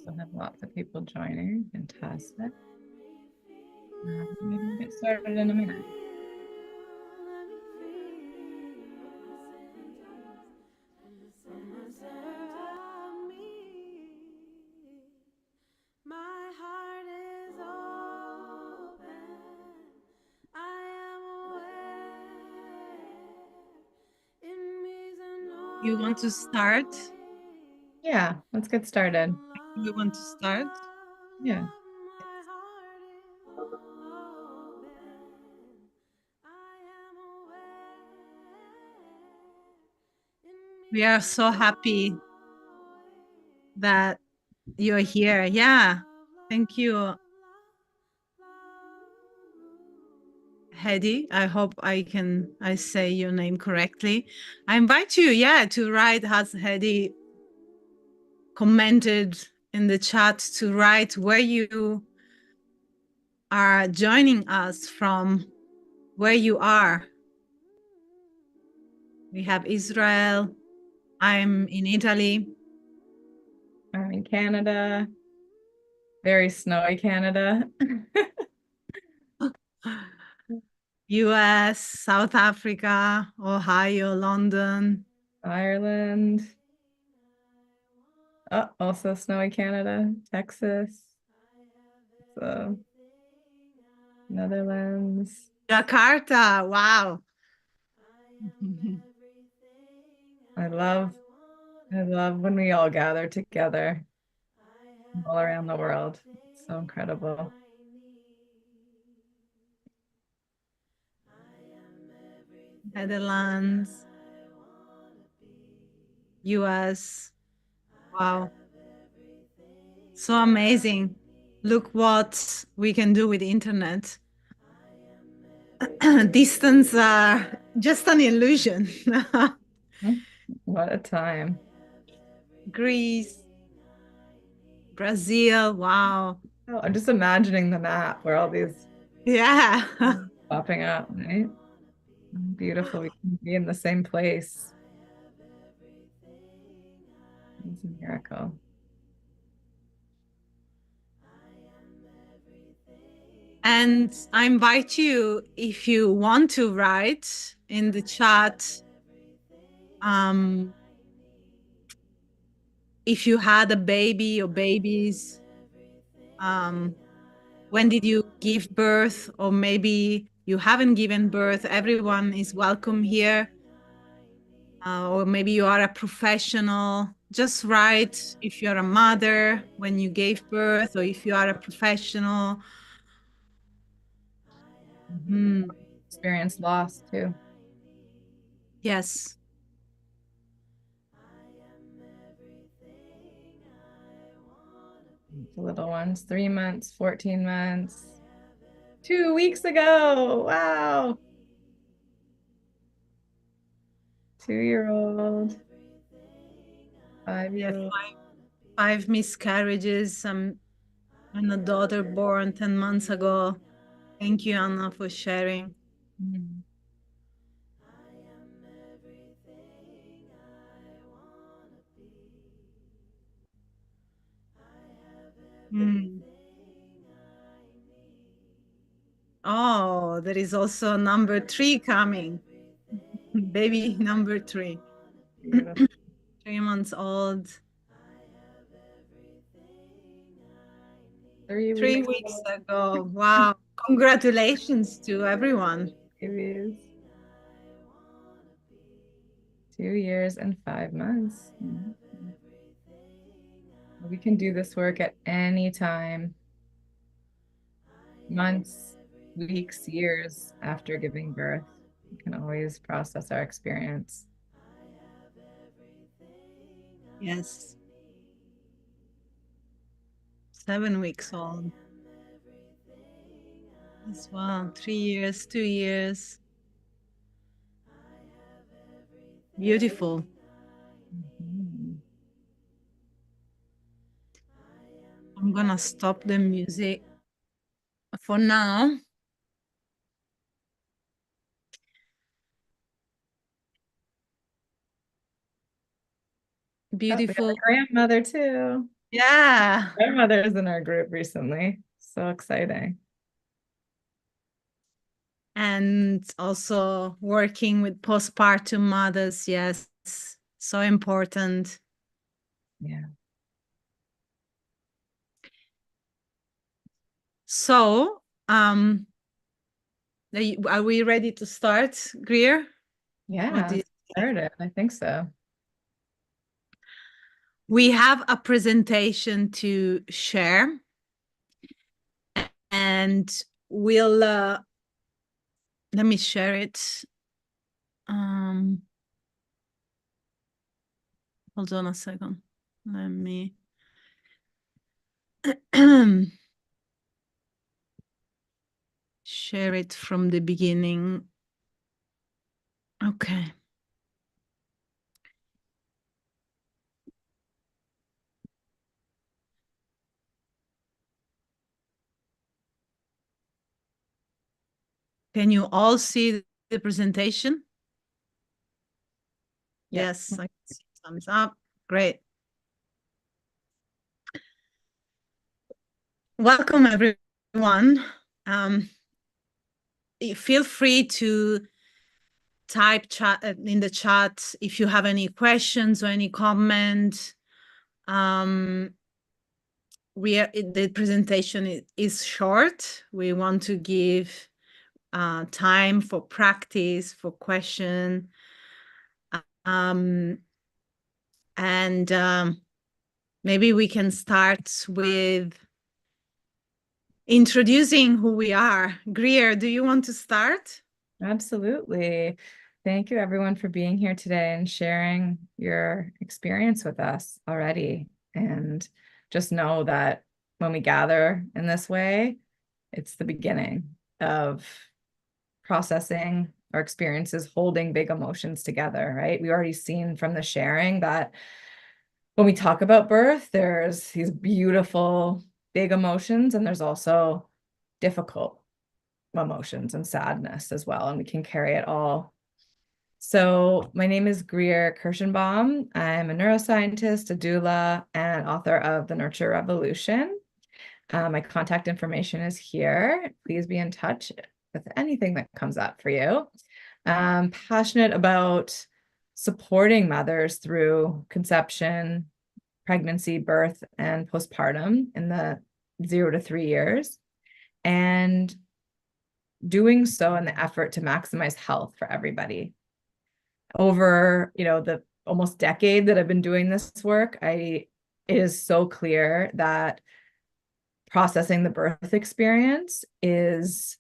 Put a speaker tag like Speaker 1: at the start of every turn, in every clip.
Speaker 1: Still have lots of people joining. Fantastic. Maybe we'll get started in a minute.
Speaker 2: You want to start?
Speaker 1: Yeah, let's get started.
Speaker 2: We want to start.
Speaker 1: Yeah.
Speaker 2: We are so happy that you're here. Yeah. Thank you, Hedy. I hope I say your name correctly. I invite you, yeah, to write, as Hedy commented in the chat, to write where you are joining us from, where you are. We have Israel. I'm in Italy.
Speaker 1: I'm in Canada. Very snowy Canada.
Speaker 2: US, South Africa, Ohio, London.
Speaker 1: Ireland. Oh, also snowy Canada, Texas. So Netherlands.
Speaker 2: Jakarta, wow.
Speaker 1: I love I love when we all gather together all around the world. It's so incredible.
Speaker 2: Netherlands, US. Wow. So amazing. Look what we can do with the internet. Distance just an illusion.
Speaker 1: What a time.
Speaker 2: Greece, Brazil, wow.
Speaker 1: Oh, I'm just imagining the map where all these
Speaker 2: Yeah.
Speaker 1: popping up, right? Beautiful. We can be in the same place. It's a miracle.
Speaker 2: And I invite you, if you want to write in the chat, if you had a baby or babies, when did you give birth, or maybe you haven't given birth, everyone is welcome here. Or maybe you are a professional. Just write if you're a mother when you gave birth, or if you are a professional.
Speaker 1: Experience loss too.
Speaker 2: Yes.
Speaker 1: The little ones, 3 months, 14 months, 2 weeks ago. Wow. 2-year-old,
Speaker 2: Yes,
Speaker 1: 5-year-old.
Speaker 2: five miscarriages, and a daughter born 10 months ago. Thank you, Anna, for sharing.
Speaker 1: Mm.
Speaker 2: Mm. Oh, there is also number 3 coming. Baby number 3.
Speaker 1: Beautiful.
Speaker 2: 3 months old.
Speaker 1: 3
Speaker 2: 3
Speaker 1: weeks
Speaker 2: weeks
Speaker 1: old
Speaker 2: ago. Wow. Congratulations to everyone.
Speaker 1: babies. 2 years and 5 months. We can do this work at any time, months, weeks, years after giving birth. We can always process our experience.
Speaker 2: Yes. 7 weeks old as well. 3 years, 2 years. Beautiful.
Speaker 1: Mhm.
Speaker 2: I'm gonna stop the music for now.
Speaker 1: Oh, we have
Speaker 2: Beautiful.
Speaker 1: a grandmother too.
Speaker 2: Yeah.
Speaker 1: Grandmothers in our group recently. So exciting.
Speaker 2: And also working with postpartum mothers. Yes. So important.
Speaker 1: Yeah.
Speaker 2: So, are we ready to start, Greer? What do
Speaker 1: Yeah.
Speaker 2: you say?
Speaker 1: Started. I think so.
Speaker 2: We have a presentation to share, and we'll let me share it. Um, hold on a second. Let me share it from the beginning. Okay. Can you all see the presentation?
Speaker 1: Yeah.
Speaker 2: Yes, I can see thumbs up. Great. Welcome, everyone. Um, feel free to type chat in the chat if you have any questions or any comment. Um, the presentation is short. We want to give time for practice, for question, um, and maybe we can start with introducing who we are. Greer, do you want to start?
Speaker 1: Absolutely. Thank you, everyone, for being here today and sharing your experience with us already. And just know that when we gather in this way, it's the beginning of processing our experiences, holding big emotions together, right? We already seen from the sharing that when we talk about birth, there's these beautiful, big emotions, and there's also difficult emotions and sadness as well, and we can carry it all. So my name is Greer Kirschenbaum. I'm a neuroscientist, a doula, and author of The Nurture Revolution. My contact information is here. Please be in touch with anything that comes up for you. I'm passionate about supporting mothers through conception, pregnancy, birth, and postpartum in the 0 to 3 years, and doing so in the effort to maximize health for everybody. Over, the almost decade that I've been doing this work, it is so clear that processing the birth experience is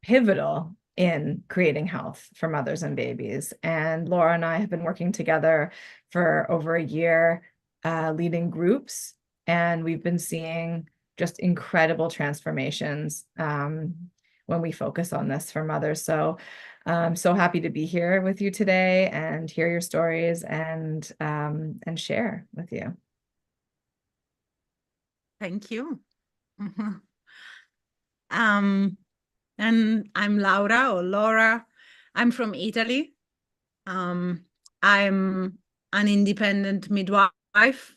Speaker 1: pivotal in creating health for mothers and babies. And Laura and I have been working together for over a year, leading groups, and we've been seeing just incredible transformations when we focus on this for mothers. So I'm so happy to be here with you today and hear your stories and share with you.
Speaker 2: Thank you. Um, and I'm Laura or Laura. I'm from Italy. Um, I'm an independent midwife,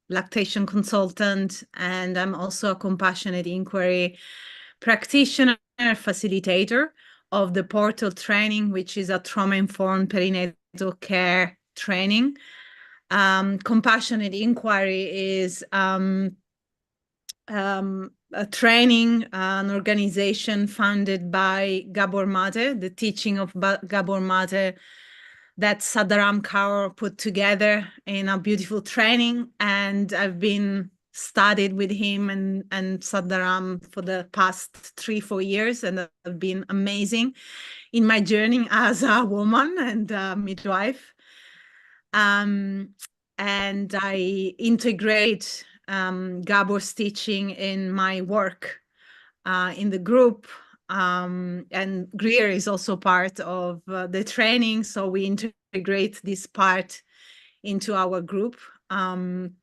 Speaker 2: lactation consultant, and I'm also a compassionate inquiry practitioner, facilitator of the Portal training, which is a trauma-informed perinatal care training. Compassionate inquiry is a training, an organization founded by Gabor Mate, the teaching of Gabor Mate that Sadaram Kaur put together in a beautiful training. And I've been studied with him and Sadaram for the past 3-4 years, and have been amazing in my journey as a woman and a midwife. And I integrate Gabor's teaching in my work in the group. And Greer is also part of the training, so we integrate this part into our group. And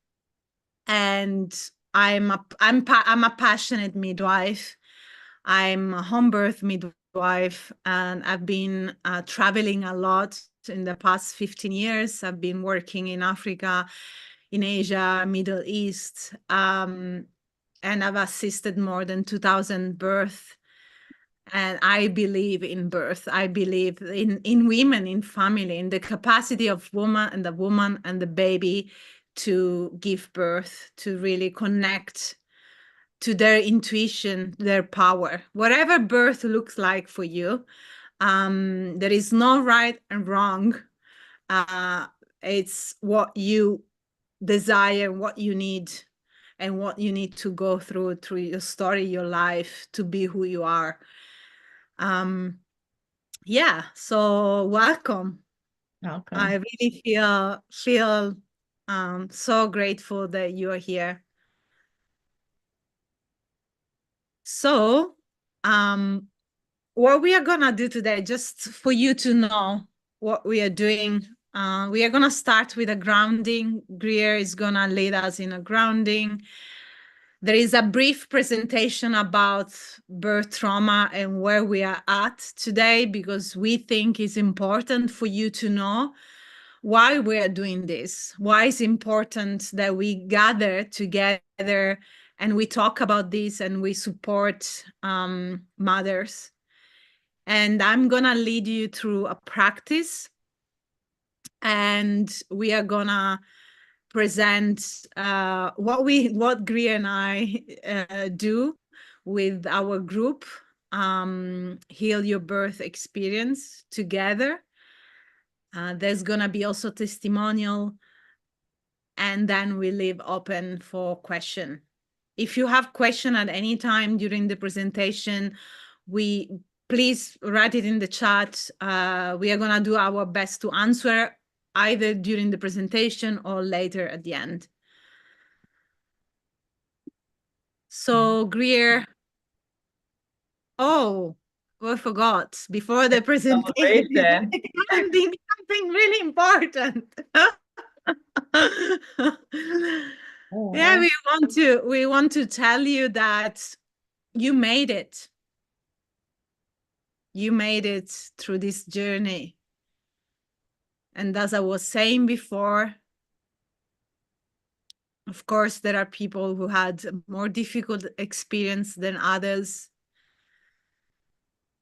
Speaker 2: I'm a passionate midwife. I'm a home birth midwife, and I've been traveling a lot in the past 15 years. I've been working in Africa, in Asia, Middle East, and I've assisted more than 2,000 births. And I believe in birth. I believe in women, in family, in the capacity of woman and the baby to give birth, to really connect to their intuition, their power. Whatever birth looks like for you, there is no right and wrong. It's what you desire, what you need, and what you need to go through your story, your life, to be who you are. Yeah, so welcome. I
Speaker 1: Welcome.
Speaker 2: really feel so grateful that you are here. So, what we are gonna do today, just for you to know what we are doing, we are gonna start with a grounding. Greer is gonna lead us in a grounding. There is a brief presentation about birth trauma and where we are at today, because we think it's important for you to know why we are doing this, why it's important that we gather together and we talk about this and we support mothers. And I'm gonna lead you through a practice, and we are gonna present what Greer and I do with our group, Heal Your Birth Experience together. There's gonna be also testimonial, and then we leave open for question. If you have question at any time during the presentation, please write it in the chat. We are gonna do our best to answer either during the presentation or later at the end. So Greer, oh, I forgot before the presentation,
Speaker 1: Celebration.
Speaker 2: something really important. Yeah,
Speaker 1: Oh,
Speaker 2: we want to tell you that you made it. You made it through this journey. And as I was saying before, of course, there are people who had a more difficult experience than others.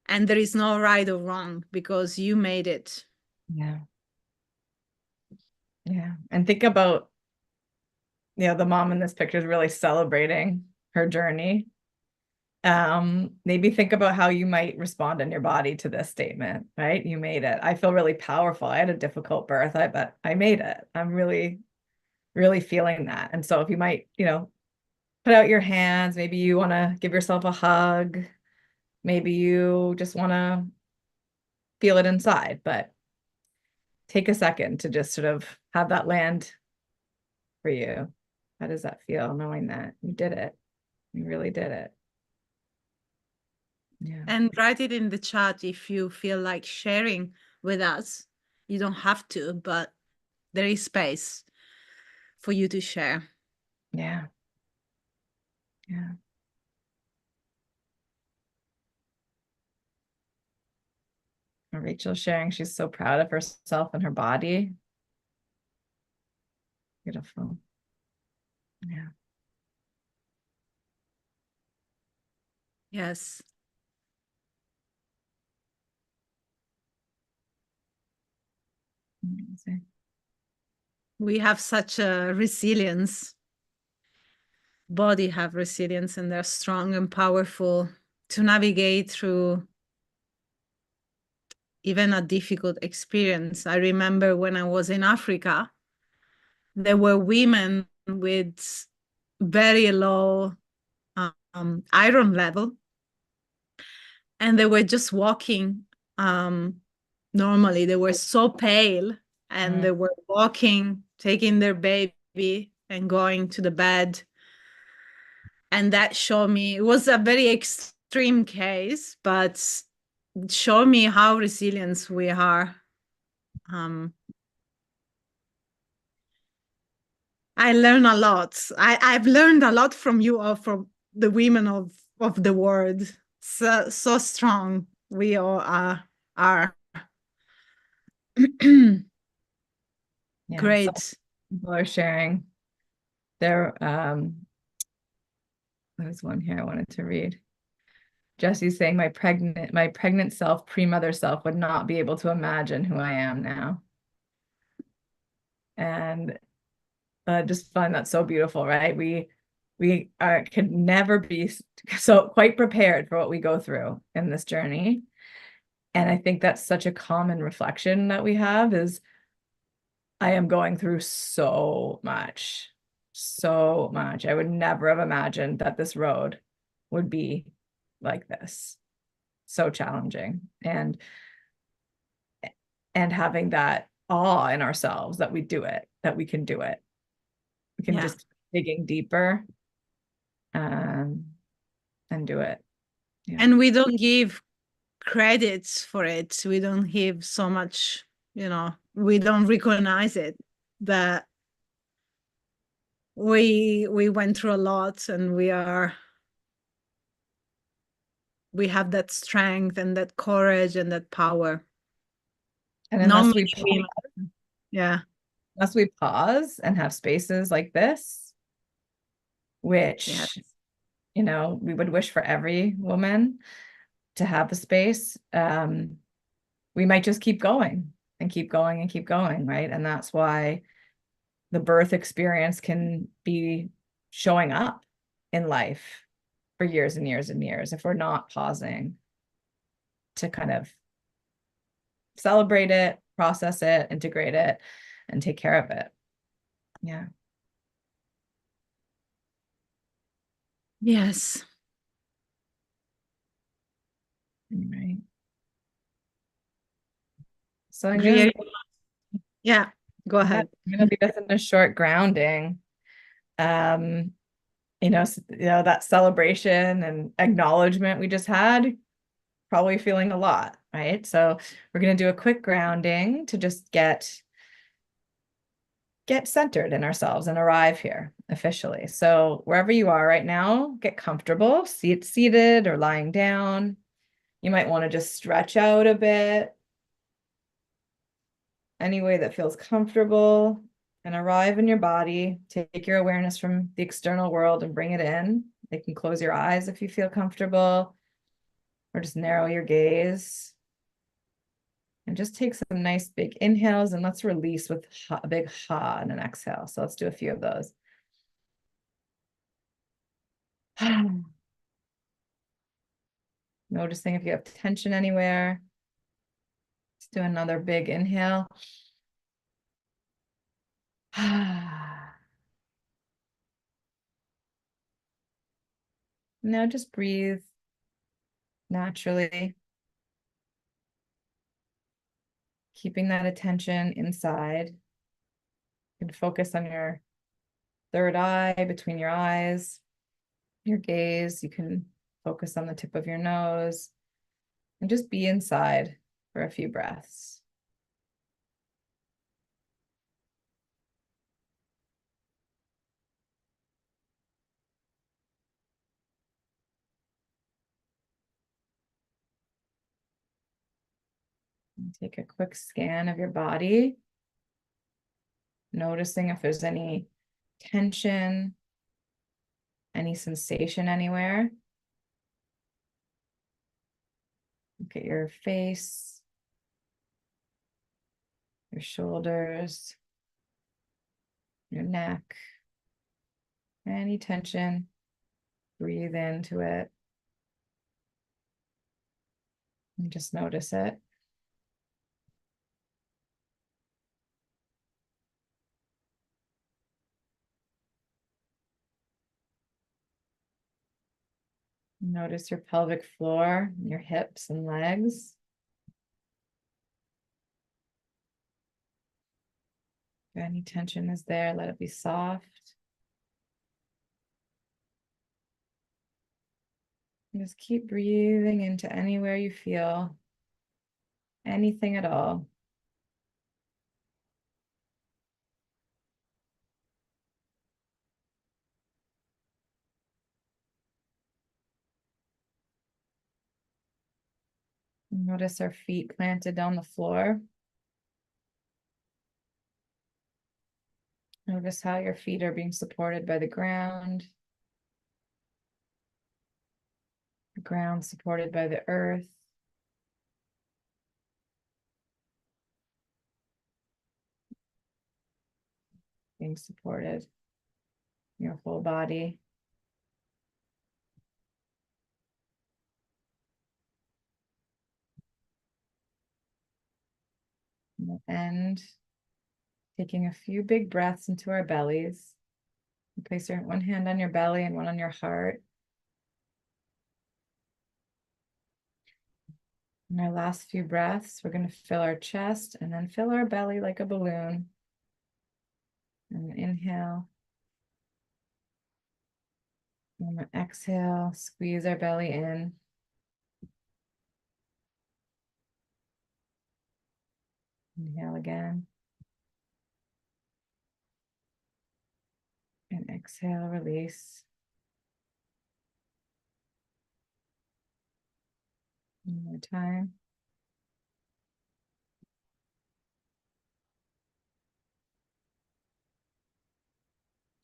Speaker 2: And there is no right or wrong, because you made it.
Speaker 1: yeah. Yeah. And think about, the mom in this picture is really celebrating her journey. Maybe think about how you might respond in your body to this statement, right? You made it. I feel really powerful. I had a difficult birth, but I made it. I'm really, really feeling that. And so if you might, put out your hands, maybe you want to give yourself a hug. Maybe you just want to feel it inside, but take a second to just sort of have that land for you. How does that feel, knowing that you did it? You really did it. Yeah.
Speaker 2: And write it in the chat if you feel like sharing with us. You don't have to, but there is space for you to share.
Speaker 1: Yeah. Yeah. Rachel's sharing she's so proud of herself and her body. Beautiful. Yeah.
Speaker 2: Yes.
Speaker 1: Amazing.
Speaker 2: We have such a resilience. Body have resilience, and they're strong and powerful to navigate through even a difficult experience. I remember when I was in Africa, there were women with very low iron level, and they were just walking normally. They were so pale, and they were walking, taking their baby and going to the bed. And that showed me, it was a very extreme case, but it showed me how resilient we are. I learned a lot. I've learned a lot from you, or from the women of the world. So strong we all are.
Speaker 1: Yeah. So
Speaker 2: Great.
Speaker 1: people are sharing There's one here I wanted to read. Jesse's saying my pregnant self, pre-mother self would not be able to imagine who I am now. And just find that so beautiful, right? We could never be so quite prepared for what we go through in this journey. And I think that's such a common reflection that we have is I am going through so much, so much. I would never have imagined that this road would be like this. So challenging. And having that awe in ourselves that we do it, that we can do it. We can
Speaker 2: Yeah.
Speaker 1: just digging deeper um, and do it. Yeah.
Speaker 2: And we don't give credits for it. We don't give so much, we don't recognize it, that we went through a lot, and we have that strength and that courage and that power.
Speaker 1: And
Speaker 2: Not many women. Yeah.
Speaker 1: unless we pause and have spaces like this,
Speaker 2: Yeah.
Speaker 1: which, we would wish for every woman to have the space, we might just keep going and keep going and keep going, right? And that's why the birth experience can be showing up in life for years and years and years if we're not pausing to kind of celebrate it, process it, integrate it, and take care of it. Yeah.
Speaker 2: Yes.
Speaker 1: Right. So I'm
Speaker 2: Really.
Speaker 1: gonna,
Speaker 2: Yeah. Go
Speaker 1: yeah,
Speaker 2: ahead.
Speaker 1: I'm gonna lead us in a short grounding. Um, that celebration and acknowledgement we just had, probably feeling a lot, right? So we're gonna do a quick grounding to just get centered in ourselves and arrive here officially. So wherever you are right now, get comfortable, seated or lying down. You might want to just stretch out a bit, any way that feels comfortable, and arrive in your body. Take your awareness from the external world and bring it in. You can close your eyes if you feel comfortable, or just narrow your gaze. And just take some nice big inhales, and let's release with a big ha and an exhale. So let's do a few of those. Noticing if you have tension anywhere. Let's do another big inhale. Now just breathe naturally, keeping that attention inside. You can focus on your third eye between your eyes, your gaze. You can focus on the tip of your nose and just be inside for a few breaths. And take a quick scan of your body, noticing if there's any tension, any sensation anywhere. Look at your face, your shoulders, your neck, any tension, breathe into it and just notice it. Notice your pelvic floor, your hips and legs. If any tension is there, let it be soft. And just keep breathing into anywhere you feel anything at all. Notice our feet planted on the floor. Notice how your feet are being supported by the ground supported by the earth. Being supported, your whole body. And taking a few big breaths into our bellies. Place your one hand on your belly and one on your heart. In our last few breaths, we're going to fill our chest and then fill our belly like a balloon. And inhale. And exhale, squeeze our belly in. Inhale again. And exhale, release. One more time.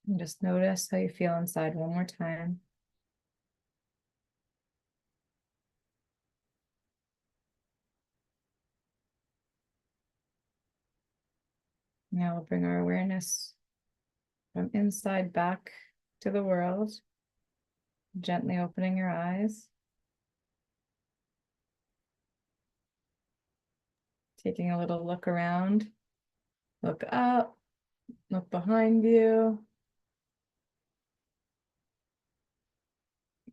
Speaker 1: And just notice how you feel inside one more time. Now we'll bring our awareness from inside back to the world, gently opening your eyes. Taking a little look around. Look up, look behind you.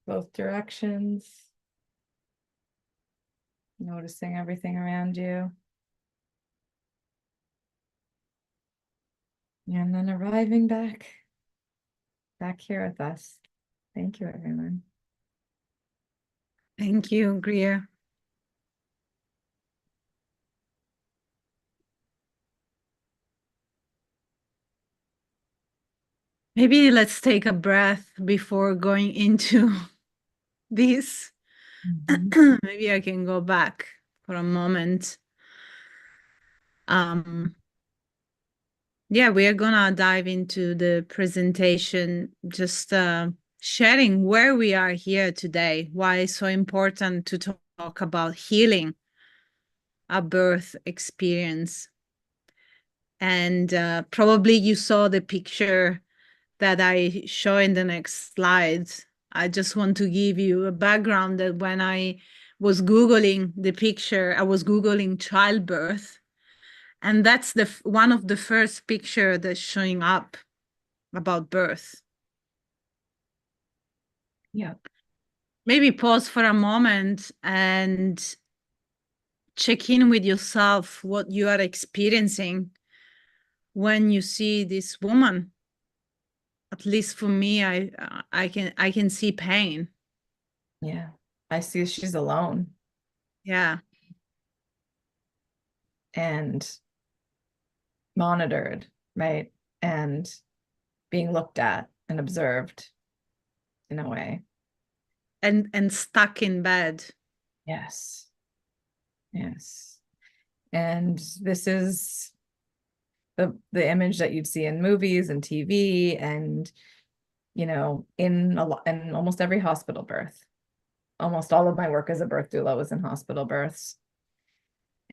Speaker 1: Both directions. Noticing everything around you. And then arriving back here with us. Thank you, everyone.
Speaker 2: Thank you, Greer. Maybe let's take a breath before going into this. Maybe I can go back for a moment. Yeah, we are gonna dive into the presentation, just sharing where we are here today, why it's so important to talk about healing a birth experience. And probably you saw the picture that I show in the next slides. I just want to give you a background that when I was Googling the picture, I was Googling childbirth. And that's one of the first picture that's showing up about birth.
Speaker 1: Yeah.
Speaker 2: Maybe pause for a moment and check in with yourself what you are experiencing when you see this woman. At least for me, I can see pain.
Speaker 1: Yeah. I see she's alone.
Speaker 2: Yeah.
Speaker 1: And monitored, right? And being looked at and observed in a way.
Speaker 2: And stuck in bed.
Speaker 1: Yes. Yes. And this is the image that you'd see in movies and TV and in almost every hospital birth. Almost all of my work as a birth doula was in hospital births.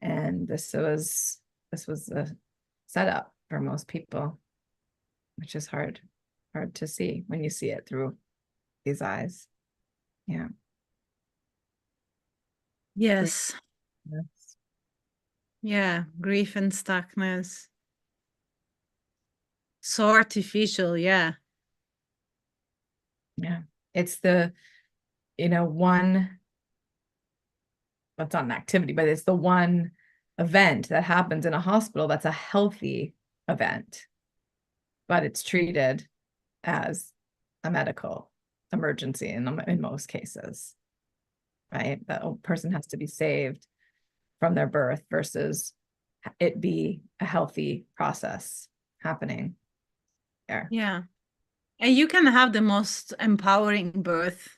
Speaker 1: And this was a setup for most people, which is hard to see when you see it through these eyes. Yeah.
Speaker 2: Yes.
Speaker 1: Yes.
Speaker 2: Yeah. Grief and stuckness. So artificial. Yeah.
Speaker 1: Yeah. It's the, one, that's not an activity, but it's the one event that happens in a hospital that's a healthy event, but it's treated as a medical emergency in most cases, right? That a person has to be saved from their birth versus it be a healthy process happening there.
Speaker 2: Yeah. And you can have the most empowering birth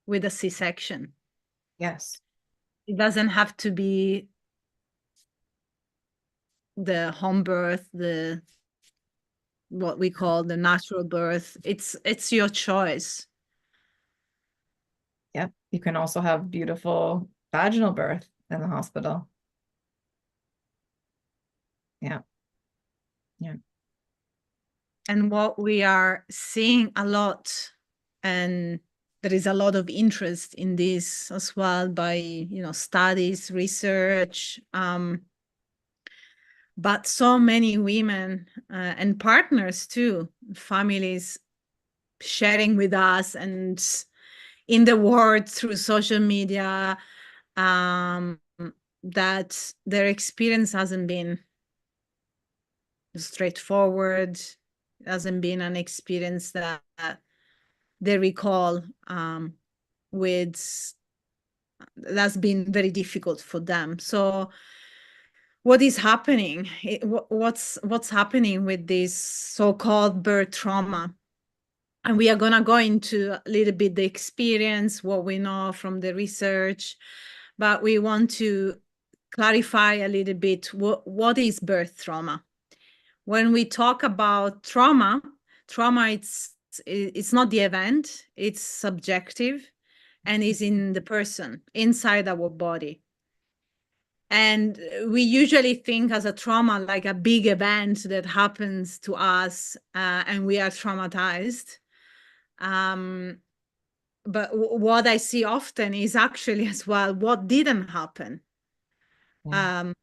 Speaker 2: with a C-section.
Speaker 1: Yes.
Speaker 2: It doesn't have to be the home birth, the what we call the natural birth. It's your choice.
Speaker 1: Yeah. You can also have beautiful vaginal birth in the hospital. Yeah. Yeah.
Speaker 2: And what we are seeing a lot, and there is a lot of interest in this as well by, studies, research, but so many women and partners too, families sharing with us and in the world through social media, um, that their experience hasn't been straightforward, hasn't been an experience that they recall, with that's been very difficult for them. So what is happening? What's happening with this so-called birth trauma? And we are going to go into a little bit the experience, what we know from the research, but we want to clarify a little bit what is birth trauma. When we talk about trauma, it's not the event, it's subjective and is in the person, inside our body. And we usually think as a trauma like a big event that happens to us, and we are traumatized. But what I see often is actually as well what didn't happen.
Speaker 1: Yeah.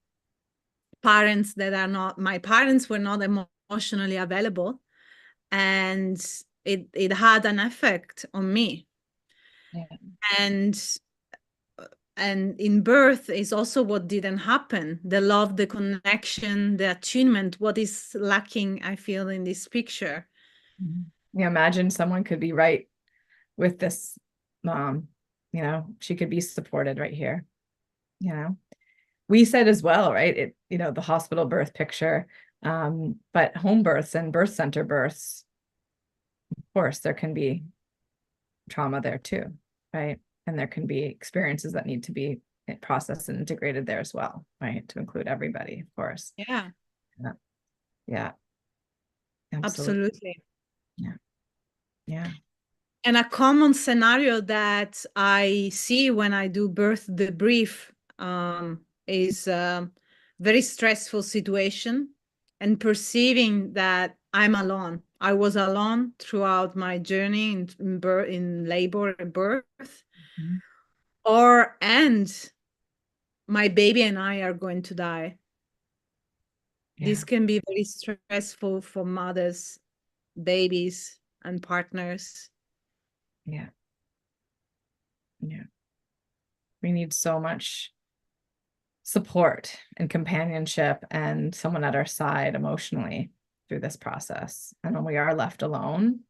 Speaker 2: Parents that are not, my parents were not emotionally available, and it had an effect on me.
Speaker 1: Yeah.
Speaker 2: And in birth is also what didn't happen, the love, the connection, the attunement, what is lacking, I feel, in this picture.
Speaker 1: Yeah. Imagine someone could be right with this mom, she could be supported right here. We said as well, right? The hospital birth picture, but home births and birth center births, of course, there can be trauma there too, right? And there can be experiences that need to be processed and integrated there as well, right? To include everybody, of course.
Speaker 2: Yeah,
Speaker 1: Yeah. Yeah. Absolutely.
Speaker 2: absolutely.
Speaker 1: Yeah. Yeah.
Speaker 2: And a common scenario that I see when I do birth debrief, is a very stressful situation and perceiving that I'm alone. I was alone throughout my journey in labor and birth,
Speaker 1: Mhm.
Speaker 2: and my baby and I are going to die.
Speaker 1: Yeah.
Speaker 2: This can be very stressful for mothers, babies, and partners.
Speaker 1: Yeah. Yeah. We need so much support and companionship and someone at our side emotionally through this process. And when we are left alone,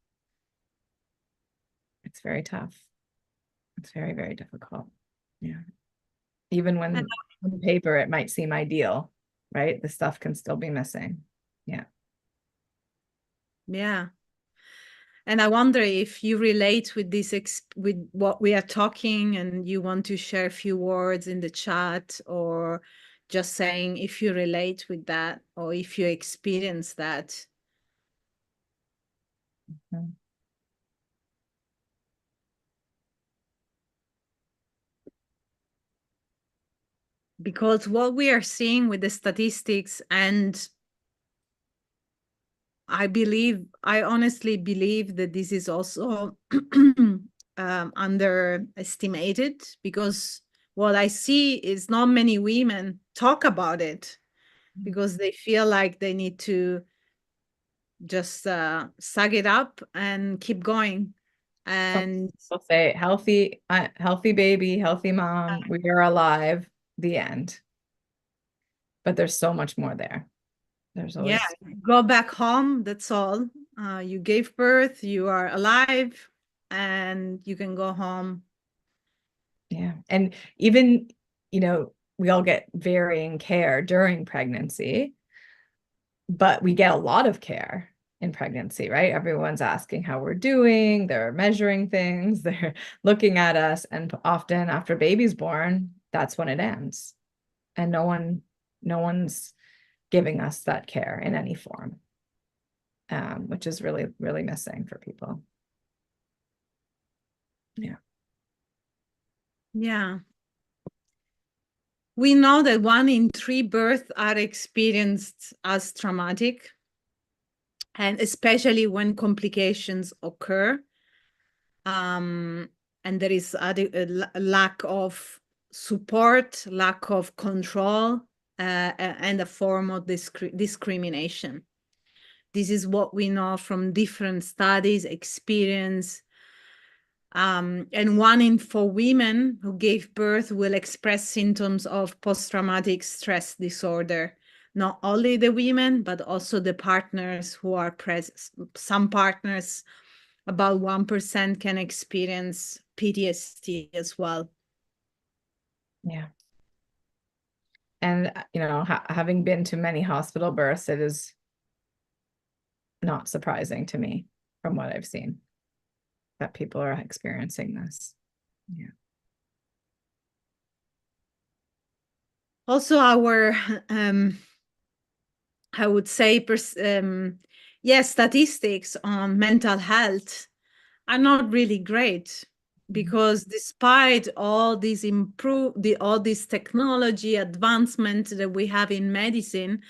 Speaker 1: it's very tough. It's very, very difficult. Yeah. Even
Speaker 2: And
Speaker 1: when on paper it might seem ideal, right? The stuff can still be missing. Yeah.
Speaker 2: yeah. And I wonder if you relate with with what we are talking, and you want to share a few words in the chat, or just saying if you relate with that or if you experience that.
Speaker 1: Mhm.
Speaker 2: Because what we are seeing with the statistics, and I honestly believe that this is also underestimated, because what I see is not many women talk about it because they feel like they need to just suck it up and keep going.
Speaker 1: Some
Speaker 2: And
Speaker 1: people say healthy baby, healthy mom, we are alive, the end. But there's so much more there. There's
Speaker 2: yeah,
Speaker 1: always,
Speaker 2: go back home. That's all. You gave birth, you are alive, and you can go home.
Speaker 1: yeah. And even, we all get varying care during pregnancy, but we get a lot of care in pregnancy, right? Everyone's asking how we're doing, they're measuring things, they're looking at us, and often after baby's born, that's when it ends. And no one's giving us that care in any form. which is really, really missing for people. Yeah.
Speaker 2: Yeah. We know that 1 in 3 births are experienced as traumatic, and especially when complications occur. And there is a lack of support, lack of control, and a form of discrimination. This is what we know from different studies, experience. And 1 in 4 women who gave birth will express symptoms of post-traumatic stress disorder. Not only the women, but also the partners who are present. Some partners, about 1%, can experience PTSD as well.
Speaker 1: Yeah. And, having been to many hospital births, it is not surprising to me from what I've seen that people are experiencing this. Yeah.
Speaker 2: Also, our, I would say, statistics on mental health are not really great, because despite all this all this technology advancement that we have in medicine,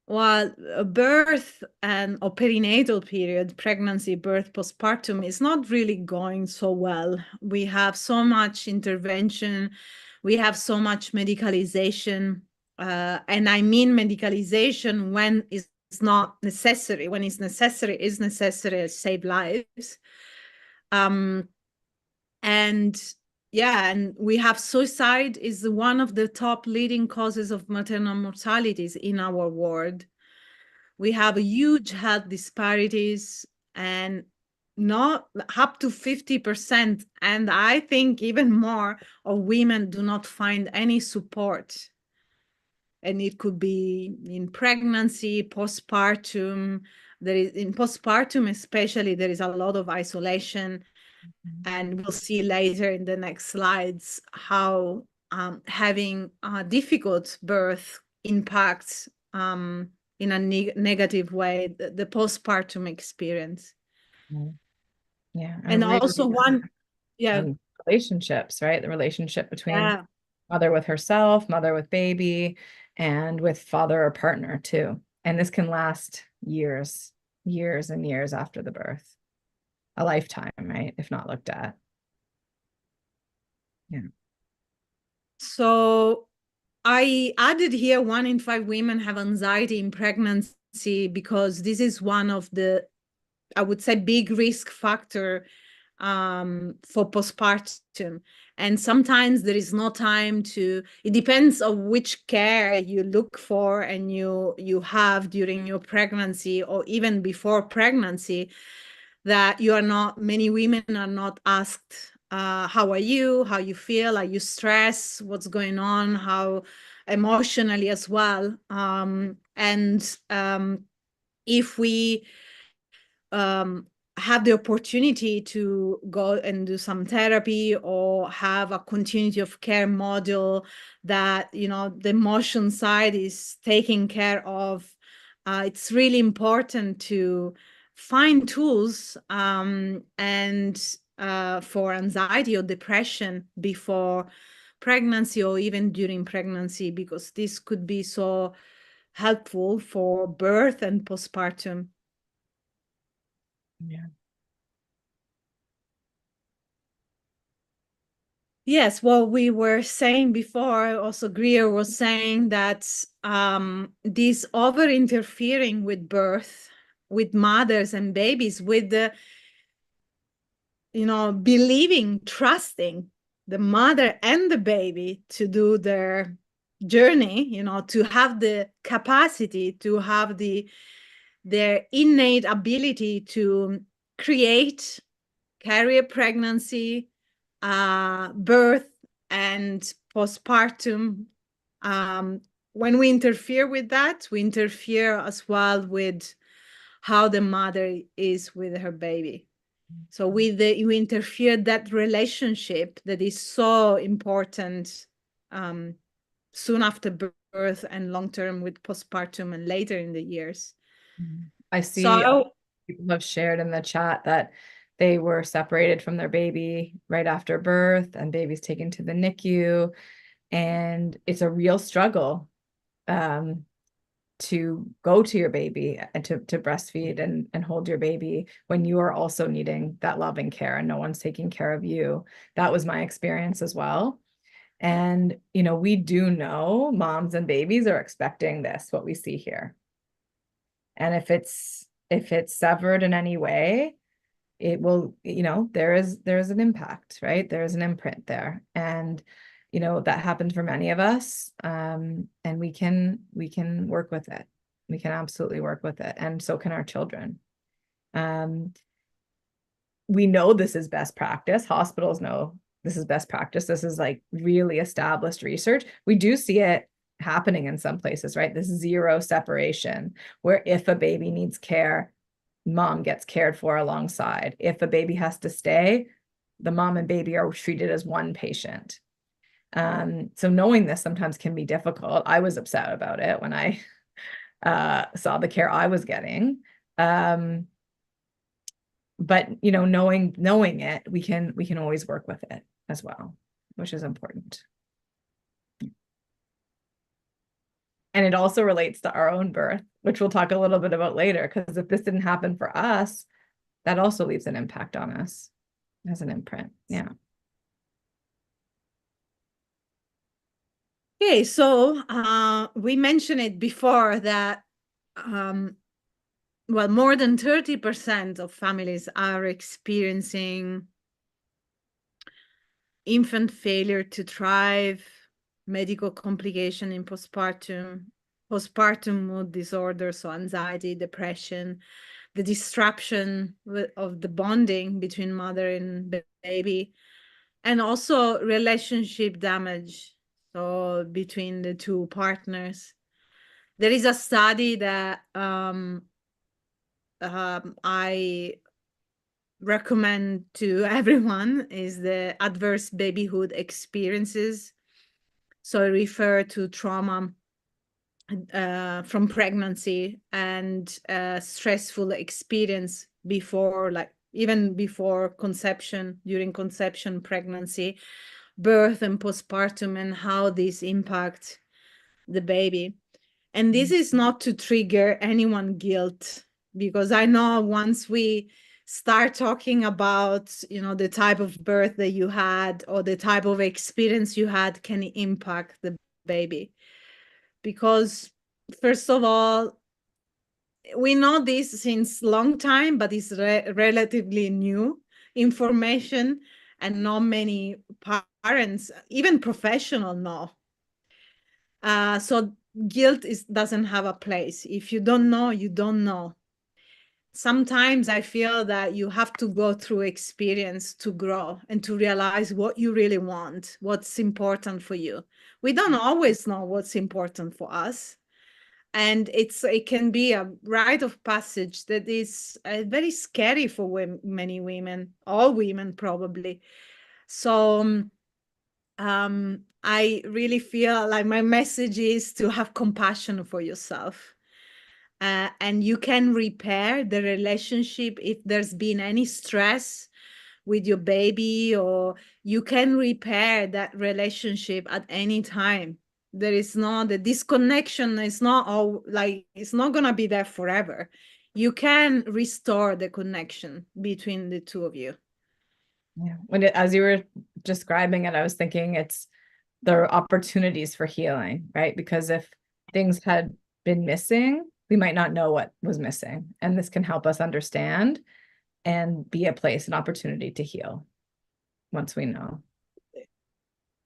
Speaker 2: while a birth and or perinatal period, pregnancy, birth, postpartum, is not really going so well. We have so much intervention, we have so much medicalization, and I mean medicalization when it's not necessary. When it's necessary, is necessary to save lives. And yeah, and we have suicide is one of the top leading causes of maternal mortalities in our world. We have huge health disparities, and not up to 50%, and I think even more, of women do not find any support. And it could be in pregnancy, postpartum. In postpartum especially, there is a lot of isolation. And we'll see later in the next slides how having a difficult birth impacts in a negative way the postpartum experience.
Speaker 1: Yeah.
Speaker 2: And also
Speaker 1: Relationships, right? The relationship between
Speaker 2: yeah.
Speaker 1: mother with herself, mother with baby, and with father or partner too. And this can last years, years and years after the birth. A lifetime, right? If not looked at. Yeah.
Speaker 2: So I added here 1 in 5 women have anxiety in pregnancy, because this is one of the, I would say, big risk factor for postpartum. And sometimes there is no time to, it depends on which care you look for and you have during your pregnancy or even before pregnancy, that many women are not asked, how are you, how you feel, are you stressed, what's going on, how emotionally as well. If we have the opportunity to go and do some therapy or have a continuity of care model that, the emotion side is taken care of, it's really important to find tools and for anxiety or depression before pregnancy or even during pregnancy, because this could be so helpful for birth and postpartum.
Speaker 1: Yeah.
Speaker 2: Yes, well, we were saying before, also Greer was saying that this over interfering with birth, with mothers and babies, with the, believing, trusting the mother and the baby to do their journey, to have the capacity, to have their innate ability to create, carry a pregnancy, birth, and postpartum. When we interfere with that, we interfere as well with how the mother is with her baby. So we interfere that relationship that is so important soon after birth and long term with postpartum and later in the years.
Speaker 1: I
Speaker 2: So
Speaker 1: see people have shared in the chat that they were separated from their baby right after birth and baby's taken to the NICU. And it's a real struggle um, to go to your baby and to breastfeed and hold your baby when you are also needing that loving care and no one's taking care of you. That was my experience as well. And, we do know moms and babies are expecting this, what we see here. And if it's severed in any way, it will, there is an impact, right? There is an imprint there. And, that happened for many of us. And we can work with it. We can absolutely work with it. And so can our children. Um, we know this is best practice. Hospitals know this is best practice. This is like really established research. We do see it happening in some places, right? This zero separation, where if a baby needs care, mom gets cared for alongside. If a baby has to stay, the mom and baby are treated as one patient. So knowing this sometimes can be difficult. I was upset about it when I saw the care I was getting. But knowing it, we can always work with it as well, which is important. And it also relates to our own birth, which we'll talk a little bit about later, because if this didn't happen for us, that also leaves an impact on us as an imprint. Yeah.
Speaker 2: Okay, so we mentioned it before that well, more than 30% of families are experiencing infant failure to thrive, medical complication in postpartum, postpartum mood disorders, so anxiety, depression, the disruption of the bonding between mother and baby, and also relationship damage, so between the two partners. There is a study that I recommend to everyone, is the adverse babyhood experiences. So I refer to trauma from pregnancy and stressful experience before, like even before conception, during conception, pregnancy, birth, and postpartum, and how this impacts the baby. And this is not to trigger anyone guilt, because I know once we start talking about, the type of birth that you had or the type of experience you had can impact the baby. Because first of all, we know this since long time, but it's relatively new information, and not many parents, even professional, know. So guilt doesn't have a place. If you don't know, you don't know. Sometimes I feel that you have to go through experience to grow and to realize what you really want, what's important for you. We don't always know what's important for us. And it can be a rite of passage that is very scary for many women, all women probably. So I really feel like my message is to have compassion for yourself. And you can repair the relationship if there's been any stress with your baby, or you can repair that relationship at any time. There is not, the disconnection is not all, like, it's not going to be there forever. You can restore the connection between the two of you.
Speaker 1: Yeah. As you were describing it, I was thinking there are opportunities for healing, right? Because if things had been missing, we might not know what was missing. And this can help us understand and be a place, an opportunity to heal once we know.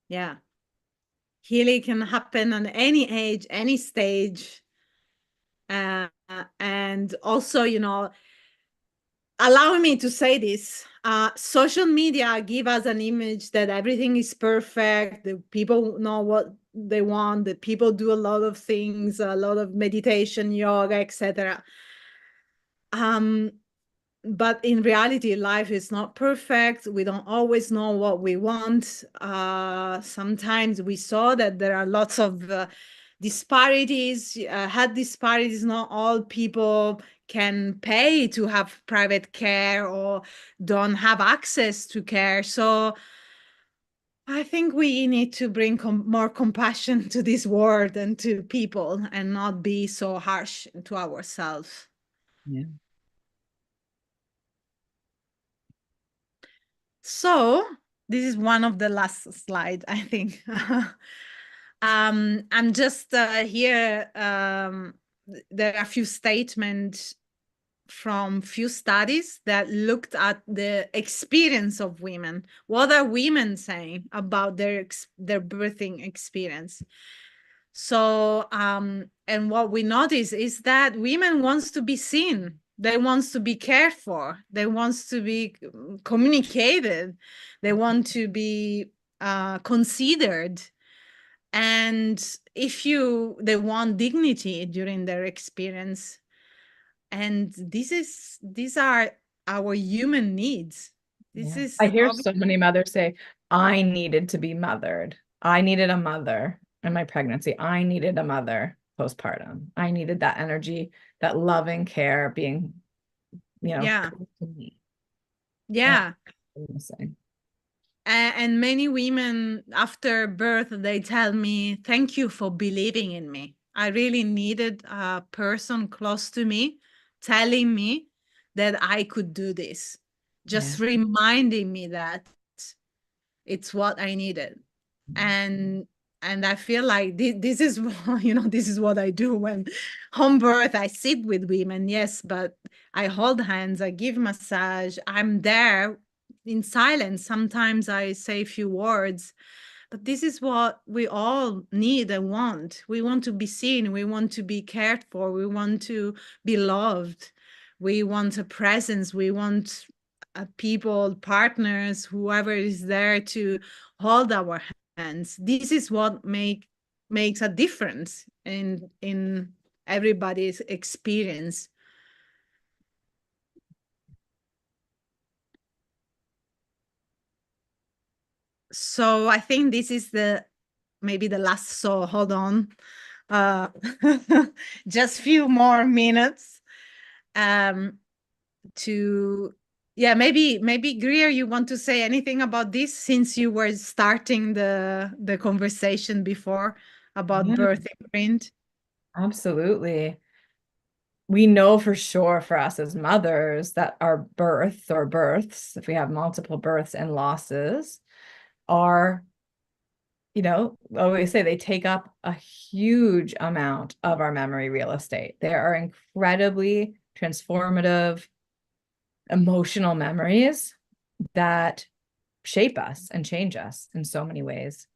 Speaker 2: Yeah. Healing can happen on any age, any stage. And also, allow me to say this, social media give us an image that everything is perfect, the people know what they want, the people do a lot of things, a lot of meditation, yoga, etc. But in reality, life is not perfect. We don't always know what we want. Sometimes we saw that there are lots of disparities, health disparities. Not all people can pay to have private care or don't have access to care. So I think we need to bring more compassion to this world and to people and not be so harsh to ourselves.
Speaker 1: Yeah.
Speaker 2: So this is one of the last slides, I think. I'm just here. There are a few statements from few studies that looked at the experience of women. What are women saying about their birthing experience? So, and what we notice is that women wants to be seen. They wants to be cared for. They wants to be communicated. They want to be considered. And they want dignity during their experience. And these are our human needs. This
Speaker 1: Yeah. I
Speaker 2: is
Speaker 1: hear so many mothers say, I needed to be mothered. I needed a mother in my pregnancy. I needed a mother postpartum. I needed that energy, that loving care being,
Speaker 2: yeah,
Speaker 1: close to me. And
Speaker 2: yeah.
Speaker 1: I'm missing.
Speaker 2: And many women after birth, they tell me, thank you for believing in me. I really needed a person close to me telling me that I could do this,
Speaker 1: Yeah.
Speaker 2: just reminding me that it's what I needed. And I feel like this is this is what I do when home birth. I sit with women, yes, but I hold hands, I give massage, I'm there in silence. Sometimes I say a few words, but this is what we all need and want. We want to be seen, we want to be cared for, we want to be loved, we want a presence, we want people, partners, whoever is there to hold our hands. This is what makes a difference in everybody's experience. So I think this is the maybe the last. So hold on, uh, just few more minutes to yeah, maybe Greer, you want to say anything about this since you were starting the conversation before about
Speaker 1: Yeah,
Speaker 2: birth imprint.
Speaker 1: absolutely. We know for sure for us as mothers that our birth or births, if we have multiple births and losses, are, always say they take up a huge amount of our memory real estate. They are incredibly transformative, emotional memories that shape us and change us in so many ways.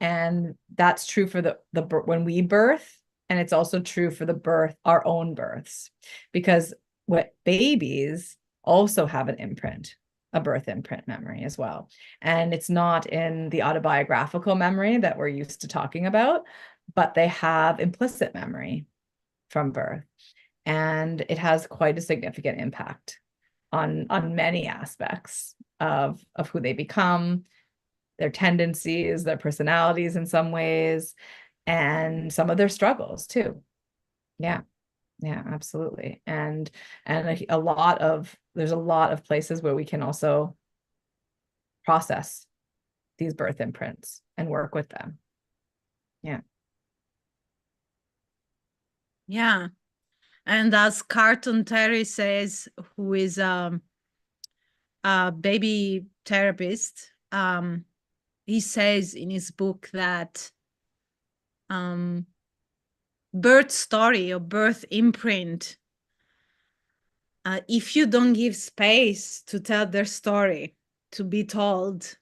Speaker 1: And that's true for the when we birth, and it's also true for the birth, our own births, because what babies also have an imprint, a birth imprint memory as well. And it's not in the autobiographical memory that we're used to talking about, but they have implicit memory from birth. And it has quite a significant impact on many aspects of who they become, their tendencies, their personalities in some ways, and some of their struggles too. Yeah. Yeah, absolutely. And there's a lot of places where we can also process these birth imprints and work with them. Yeah.
Speaker 2: Yeah. And as Carlton Terry says, who is a baby therapist, he says in his book that birth story or birth imprint, if you don't give space to tell their story, to be told,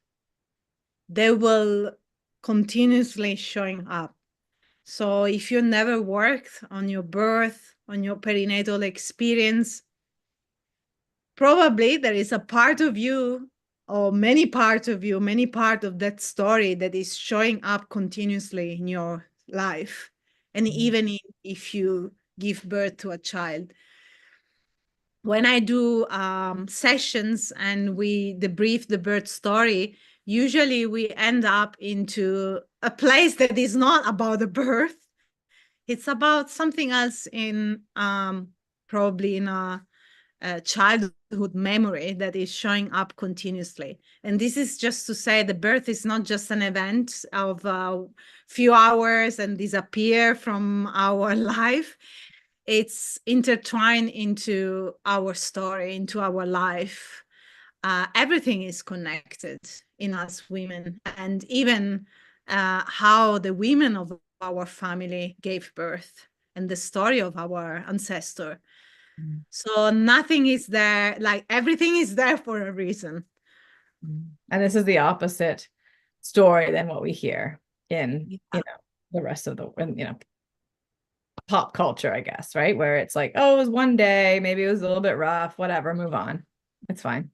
Speaker 2: they will continuously showing up. So if you never worked on your birth, on your perinatal experience, probably there is a part of you or many parts of you, many part of that story that is showing up continuously in your life. And even if you give birth to a child. When I do sessions and we debrief the birth story, usually we end up into a place that is not about the birth. It's about something else in probably in a childhood memory that is showing up continuously. And this is just to say the birth is not just an event of a few hours and disappear from our life. It's intertwined into our story, into our life. Everything is connected in us women, and even how the women of our family gave birth and the story of our ancestor.
Speaker 1: Mm.
Speaker 2: So nothing is there, like everything is there for a reason.
Speaker 1: And this is the opposite story than what we hear in,
Speaker 2: Yeah.
Speaker 1: the rest of the, pop culture, I guess, right? Where it's like, oh, it was one day, maybe it was a little bit rough, whatever, move on. It's fine.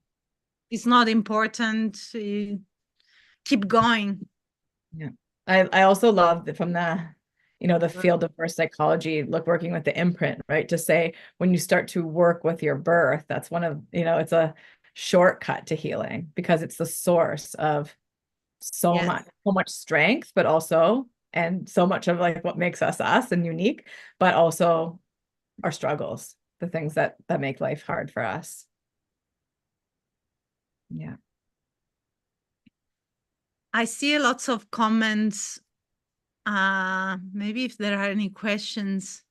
Speaker 2: It's not important. You keep going.
Speaker 1: Yeah. I also love that from the field of birth psychology, look, working with the imprint, right? To say when you start to work with your birth, that's one of, it's a shortcut to healing because it's the source of
Speaker 2: Yes.
Speaker 1: so much strength, but also, and so much of like what makes us us and unique, but also our struggles, the things that make life hard for us. Yeah.
Speaker 2: I see lots of comments. Maybe if there are any questions.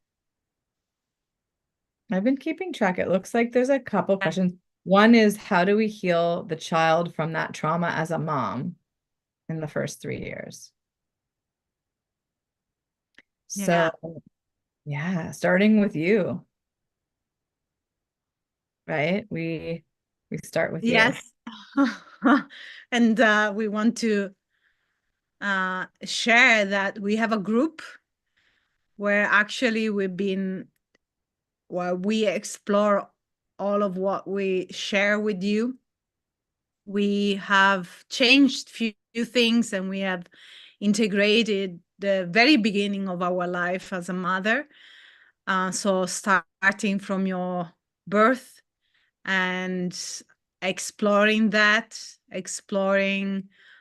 Speaker 1: I've been keeping track. It looks like there's a couple questions. One is, how do we heal the child from that trauma as a mom in the first 3 years?
Speaker 2: Yeah.
Speaker 1: So, yeah, starting with you, right? We start with you.
Speaker 2: Yes. And we want to share that we have a group where actually we explore all of what we share with you. We have changed few things, and we have integrated the very beginning of our life as a mother. So starting from your birth and exploring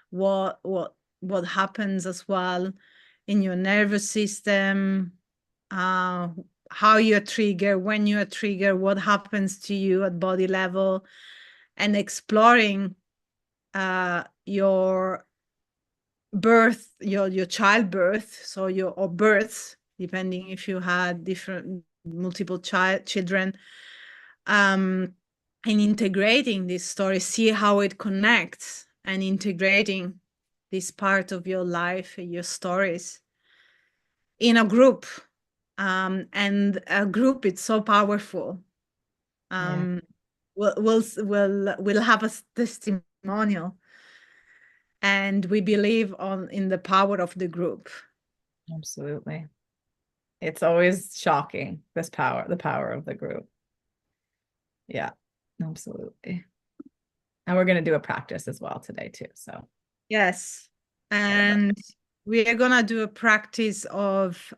Speaker 2: what happens as well in your nervous system, uh, how you're triggered, when you're triggered, what happens to you at body level, and exploring your birth, your childbirth, so your or births, depending if you had different multiple children, and integrating this story, see how it connects, and integrating this part of your life, your stories, in a group. And a group, it's so powerful.
Speaker 1: Yeah,
Speaker 2: We'll have a testimonial, and we believe in the power of the group.
Speaker 1: absolutely. It's always shocking, the power of the group. Yeah, absolutely. And we're going to do a practice as well today too. So
Speaker 2: Yes.
Speaker 1: excited about
Speaker 2: And we are gonna do a practice of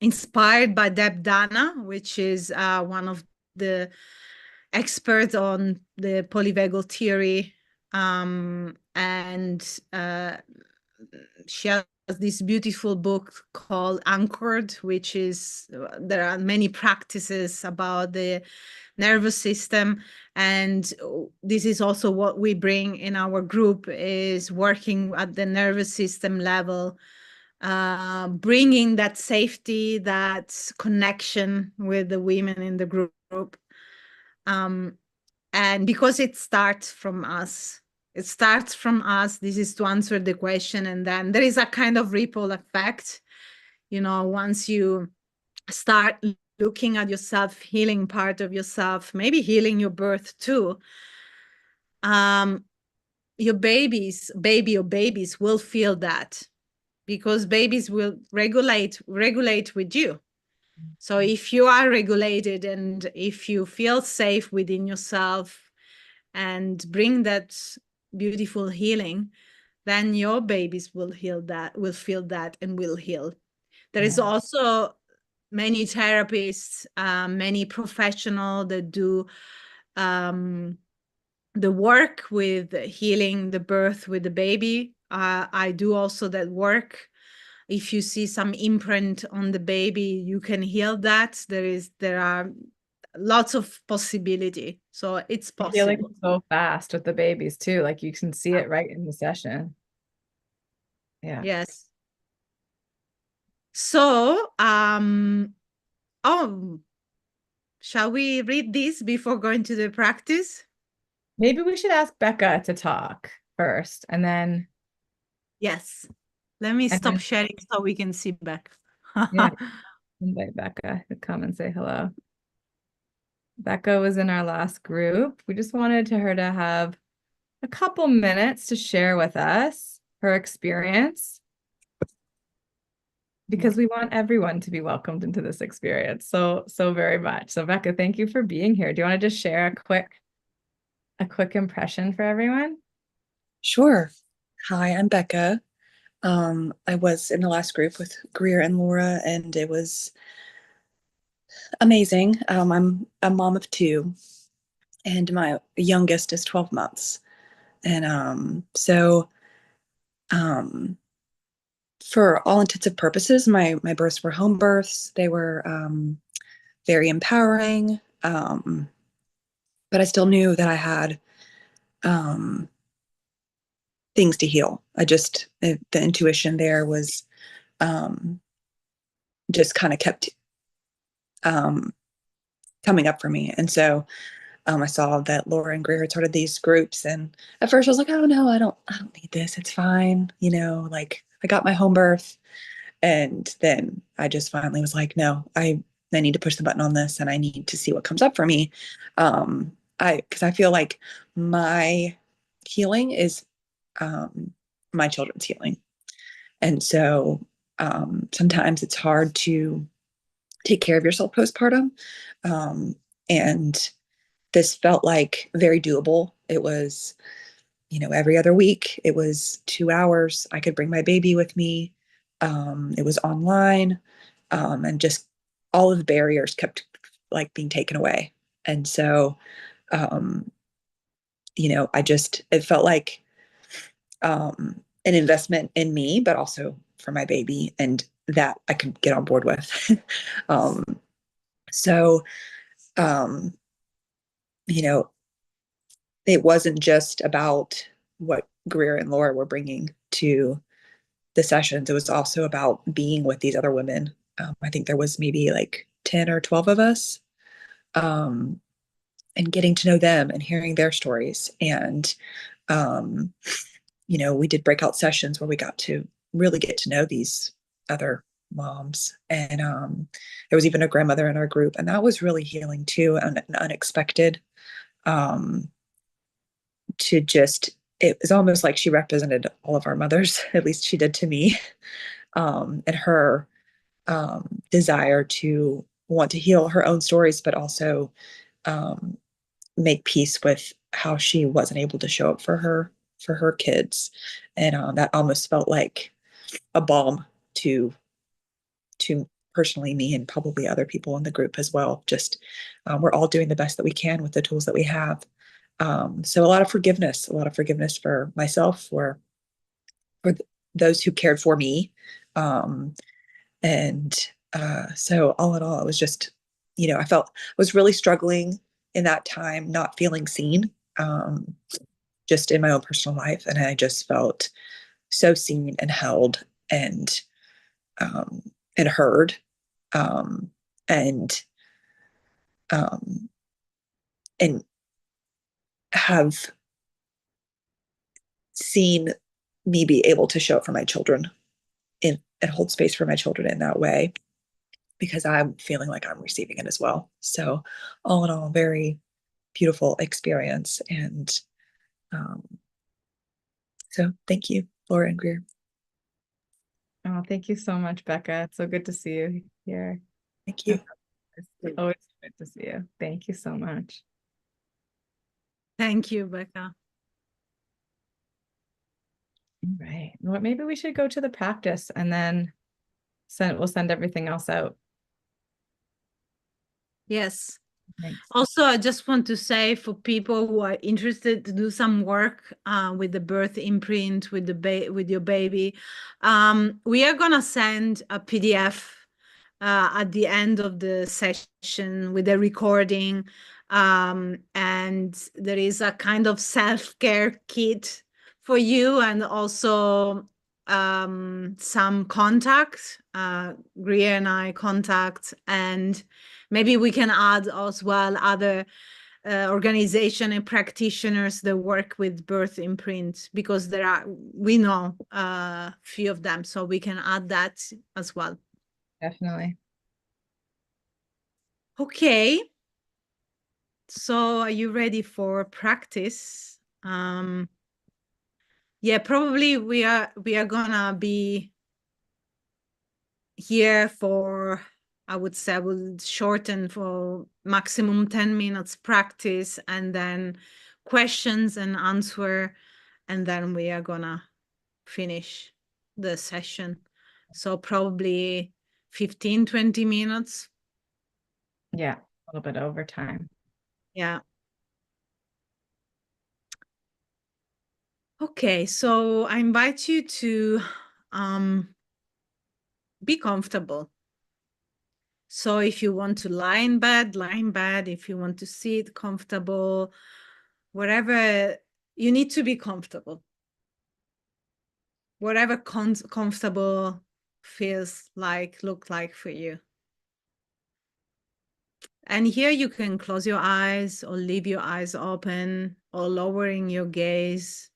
Speaker 2: inspired by Deb Dana, which is one of the experts on the polyvagal theory. And she has this beautiful book called Anchored, which is, there are many practices about the nervous system. And this is also what we bring in our group, is working at the nervous system level, bringing that safety, that connection with the women in the group. Um, and because it starts from us, this is to answer the question, and then there is a kind of ripple effect, once you start looking at yourself, healing part of yourself, maybe healing your birth too. Your baby or babies will feel that, because babies will regulate with you. So if you are regulated, and if you feel safe within yourself and bring that beautiful healing, then your babies will feel that, and will heal. There is
Speaker 1: yeah.
Speaker 2: also many therapists, many professionals that do the work with healing the birth with the baby. I do also that work. if you see some imprint on the baby, you can heal that. There are lots of possibility. So it's
Speaker 1: The healing
Speaker 2: possible.
Speaker 1: is so fast with the babies too. Like you can see it right in the session. Yeah.
Speaker 2: Yes. So, oh, shall we read this before going to the practice?
Speaker 1: Maybe we should ask Becca to talk first
Speaker 2: Yes. Let me
Speaker 1: and
Speaker 2: stop
Speaker 1: then
Speaker 2: sharing so we can see back.
Speaker 1: yeah, invite Becca to come and say hello. Becca was in our last group. We just wanted her to have a couple minutes to share with us her experience because we want everyone to be welcomed into this experience so very much. So Becca, thank you for being here. Do you want to just share a quick impression for everyone?
Speaker 3: Sure. Hi, I'm Becca. I was in the last group with Greer and Laura, and it was amazing. I'm a mom of two, and my youngest is 12 months. And um, for all intents and purposes, my births were home births. They were very empowering, but I still knew that I had um, things to heal. The intuition there was um, just kind of kept um, coming up for me. And so I saw that Laura and Greer had started these groups, and at first I was like, "Oh no, I don't need this. It's fine." Like I got my home birth, and then I just finally was like, "No, I need to push the button on this, and I need to see what comes up for me." Because I feel like my healing is my children's healing, and so sometimes it's hard to take care of yourself postpartum, and this felt like very doable. It was, every other week. It was 2 hours. I could bring my baby with me. It was online, and just all of the barriers kept like being taken away. And so, um, it felt like an investment in me, but also for my baby, and that I could get on board with. um, so, um, you know, it wasn't just about what Greer and Laura were bringing to the sessions. It was also about being with these other women. I think there was maybe like 10 or 12 of us, um, and getting to know them and hearing their stories. And, um, we did breakout sessions where we got to really get to know these other moms. And there was even a grandmother in our group. And that was really healing too, and unexpected. Um, to just It was almost like she represented all of our mothers, at least she did to me, and her desire to want to heal her own stories, but also um, make peace with how she wasn't able to show up for her kids. And that almost felt like a balm to to personally me, and probably other people in the group as well. Just we're all doing the best that we can with the tools that we have. So a lot of forgiveness for myself, for those who cared for me. Um, and so all in all, it was just, I was really struggling in that time, not feeling seen, just in my own personal life. And I just felt so seen and held, and um, and heard, um, and um, and have seen me be able to show up for my children and hold space for my children in that way, because I'm feeling like I'm receiving it as well. So all in all, very beautiful experience. And um, so thank you, Laura and Greer.
Speaker 1: Oh, thank you so much, Becca. It's so good to see you here.
Speaker 3: Thank you.
Speaker 1: It's always good to see you. Thank you so much.
Speaker 2: Thank you, Becca.
Speaker 1: All right. Well, maybe we should go to the practice and then we'll send everything else out.
Speaker 2: Yes.
Speaker 1: Thanks.
Speaker 2: Also, I just want to say for people who are interested to do some work with the birth imprint with with your baby, we are gonna send a PDF at the end of the session with a recording, and there is a kind of self-care kit for you, and also some contacts, Greer and I contacts, and maybe we can add as well other organization and practitioners that work with birth imprint, because we know a few of them, so we can add that as well.
Speaker 1: Definitely.
Speaker 2: Okay. So are you ready for practice? Yeah, probably we are gonna be here for, I would say, I will shorten for maximum 10 minutes practice, and then questions and answer, and then we are gonna finish the session. So probably 15, 20 minutes.
Speaker 1: Yeah, a little bit over time.
Speaker 2: Yeah. Okay, so I invite you to be comfortable. So if you want to lie in bed, lie in bed. If you want to sit comfortable, wherever, you need to be comfortable. Whatever comfortable feels like, look like for you. And here you can close your eyes or leave your eyes open or lowering your gaze.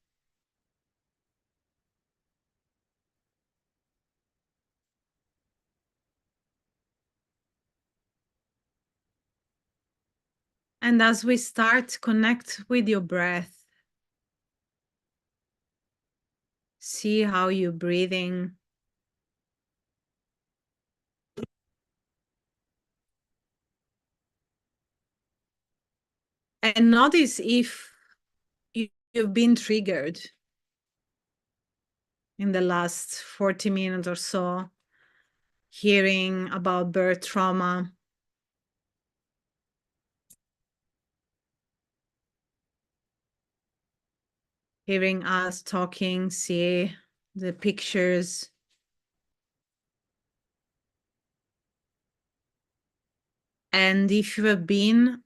Speaker 2: And as we start, connect with your breath. See how you're breathing. And notice if you've been triggered in the last 40 minutes or so, hearing about birth trauma. Hearing us talking, see the pictures. And if you have been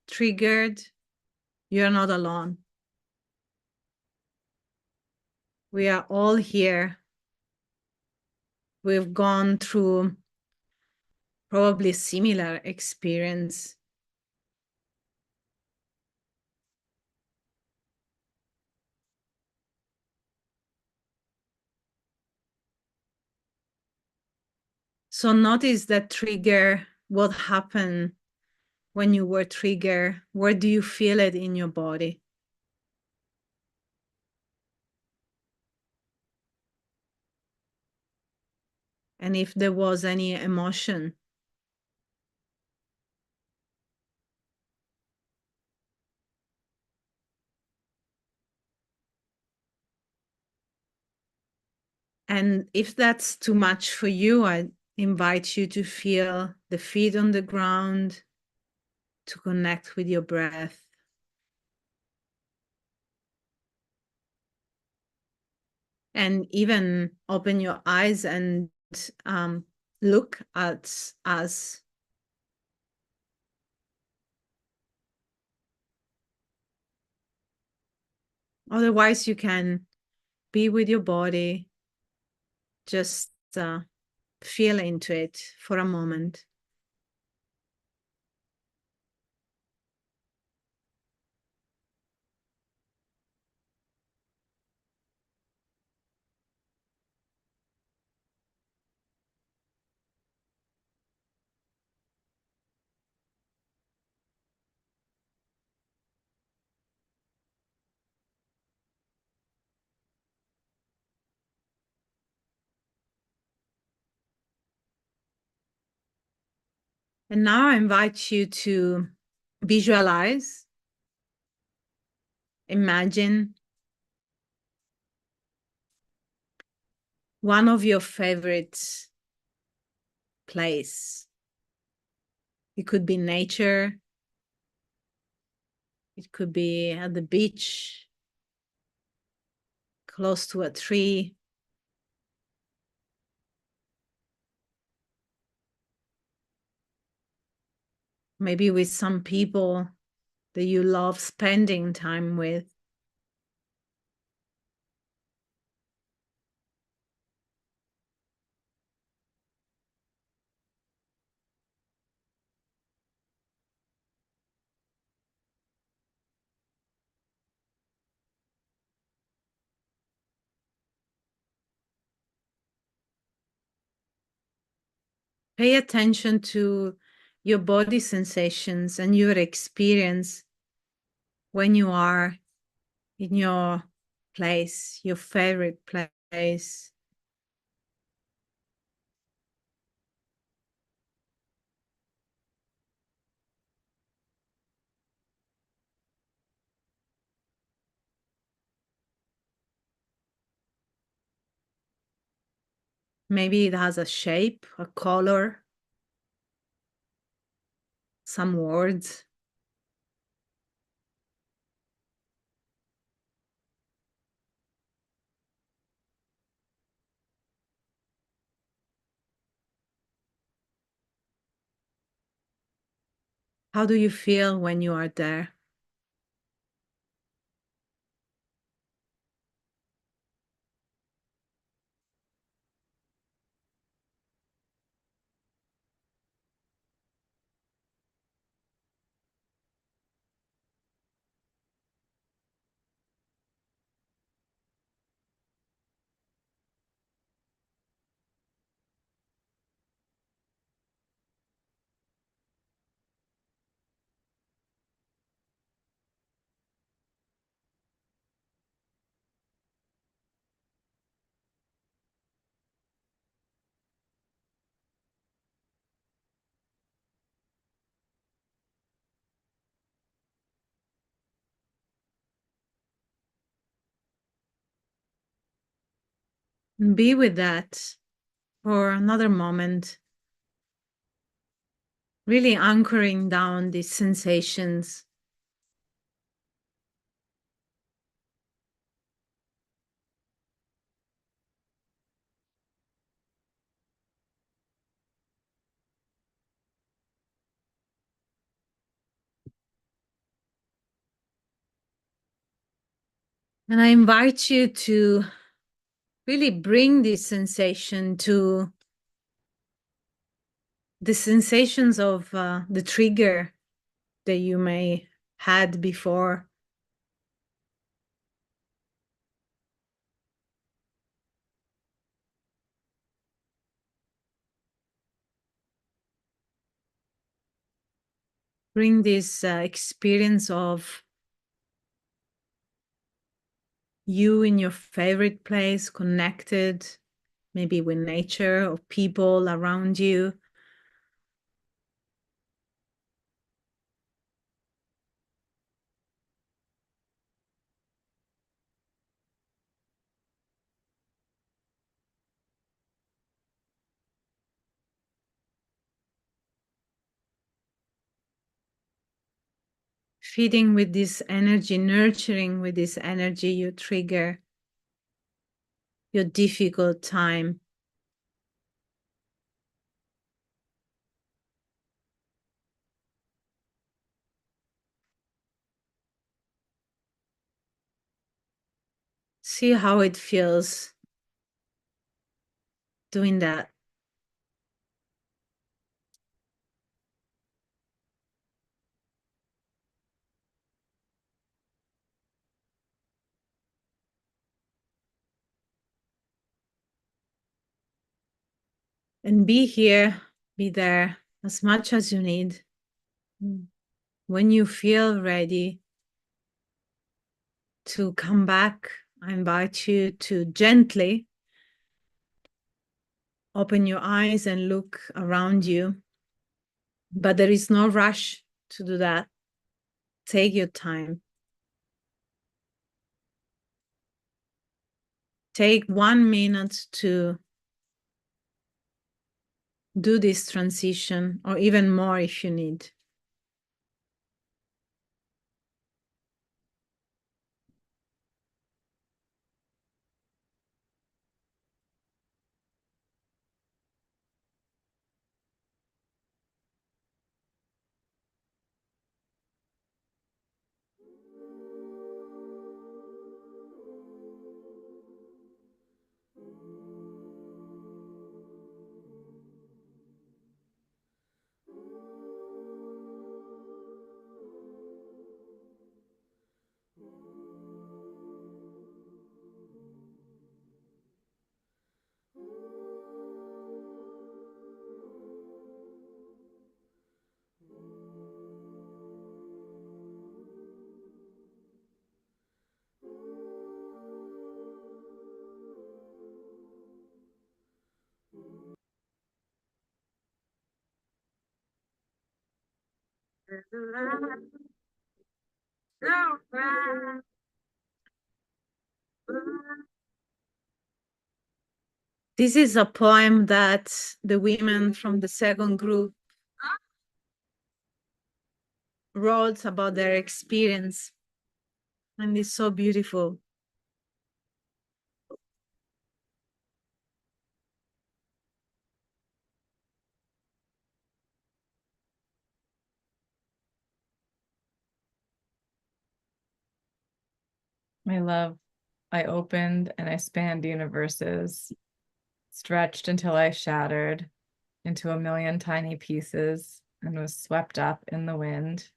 Speaker 2: triggered, you're not alone. We are all here. We've gone through probably similar experience. So notice that trigger, what happened when you were triggered. Where do you feel it in your body? And if there was any emotion. And if that's too much for you, I invite you to feel the feet on the ground, to connect with your breath. And even open your eyes and look at us. Otherwise, you can be with your body, just feel into it for a moment. And now I invite you to visualize, imagine one of your favorite place. It could be nature, It could be at the beach, close to a tree. Maybe with some people that you love spending time with. Pay attention to your body sensations and your experience when you are in your place, your favorite place. Maybe it has a shape, a color, some words. How do you feel when you are there? Be with that for another moment, really anchoring down these sensations. And I invite you to really bring this sensation to the sensations of the trigger that you may had before. Bring this experience of you in your favorite place, connected, maybe with nature or people around you. Feeding with this energy, nurturing with this energy, you trigger your difficult time. See how it feels doing that. And be here, be there as much as you need. When you feel ready to come back, I invite you to gently open your eyes and look around you. But there is no rush to do that. Take your time. Take 1 minute to do this transition, or even more if you need. This is a poem that the women from the second group wrote about their experience, and it's so beautiful.
Speaker 1: My love, I opened and I spanned universes, stretched until I shattered into a million tiny pieces and was swept up in the wind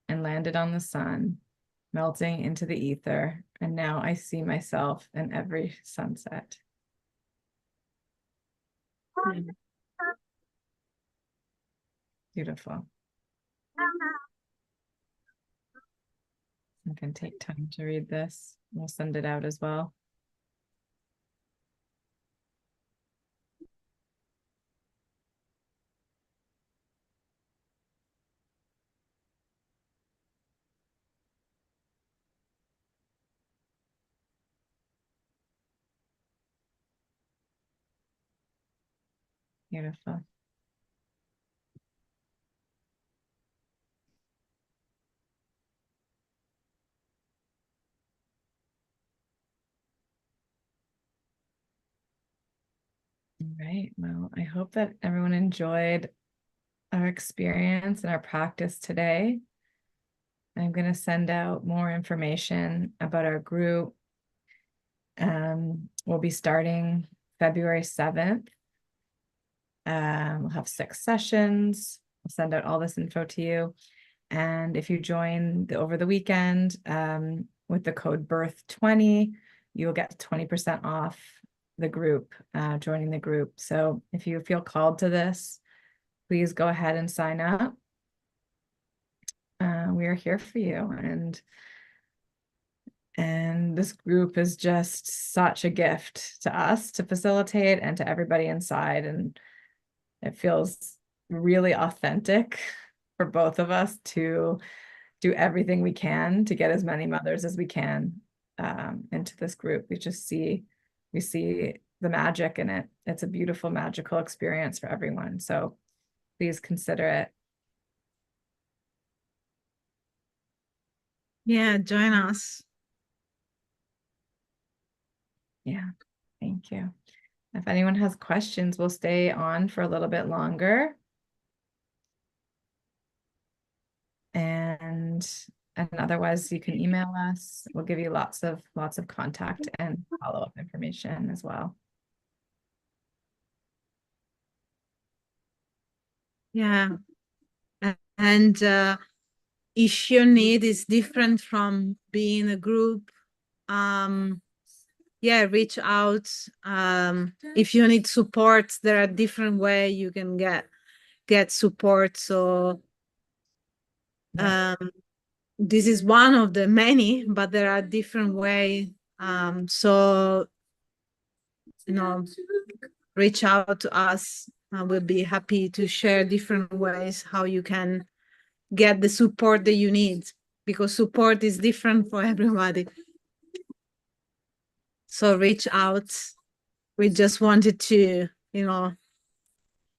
Speaker 1: and landed on the sun, melting into the ether. And now I see myself in every sunset. Beautiful. I can take time to read this. We'll send it out as well. Beautiful. All right. Well, I hope that everyone enjoyed our experience and our practice today. I'm going to send out more information about our group. We'll be starting February 7th. We'll have 6 sessions. I'll send out all this info to you. And if you join over the weekend with the code BIRTH20, you'll get 20% off the group, joining the group. So if you feel called to this, please go ahead and sign up. We are here for you. And this group is just such a gift to us to facilitate and to everybody inside. And it feels really authentic for both of us to do everything we can to get as many mothers as we can into this group. We see the magic in it. It's a beautiful, magical experience for everyone. So please consider it.
Speaker 2: Yeah, join us.
Speaker 1: Yeah, thank you. If anyone has questions, we'll stay on for a little bit longer. And otherwise you can email us. We'll give you lots of contact and follow-up information as well.
Speaker 2: Yeah. And if your need is different from being a group, yeah, reach out. If you need support, there are different ways you can get support. So this is one of the many, but there are different ways. So reach out to us. We'll be happy to share different ways how you can get the support that you need, because support is different for everybody. So reach out. We just wanted to,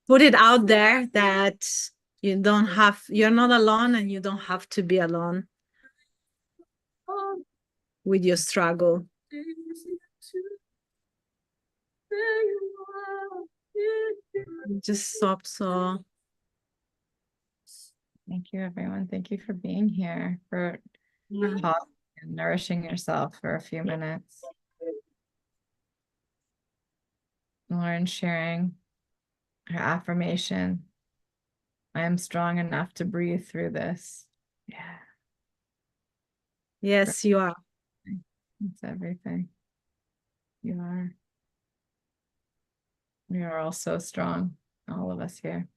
Speaker 2: put it out there that you're not alone, and you don't have to be alone with your struggle. Just stop. So
Speaker 1: thank you, everyone. Thank you for being here, for talking and nourishing yourself for a few minutes. Lauren sharing her affirmation. I am strong enough to breathe through this. Yeah.
Speaker 2: yes, you are.
Speaker 1: It's everything. You are. We are all so strong, all of us here.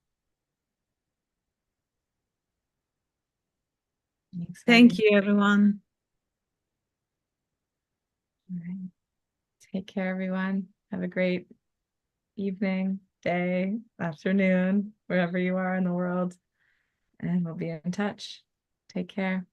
Speaker 2: Thank you, everyone.
Speaker 1: All right. Take care, everyone. Have a great evening, day, afternoon, wherever you are in the world. and we'll be in touch. Take care.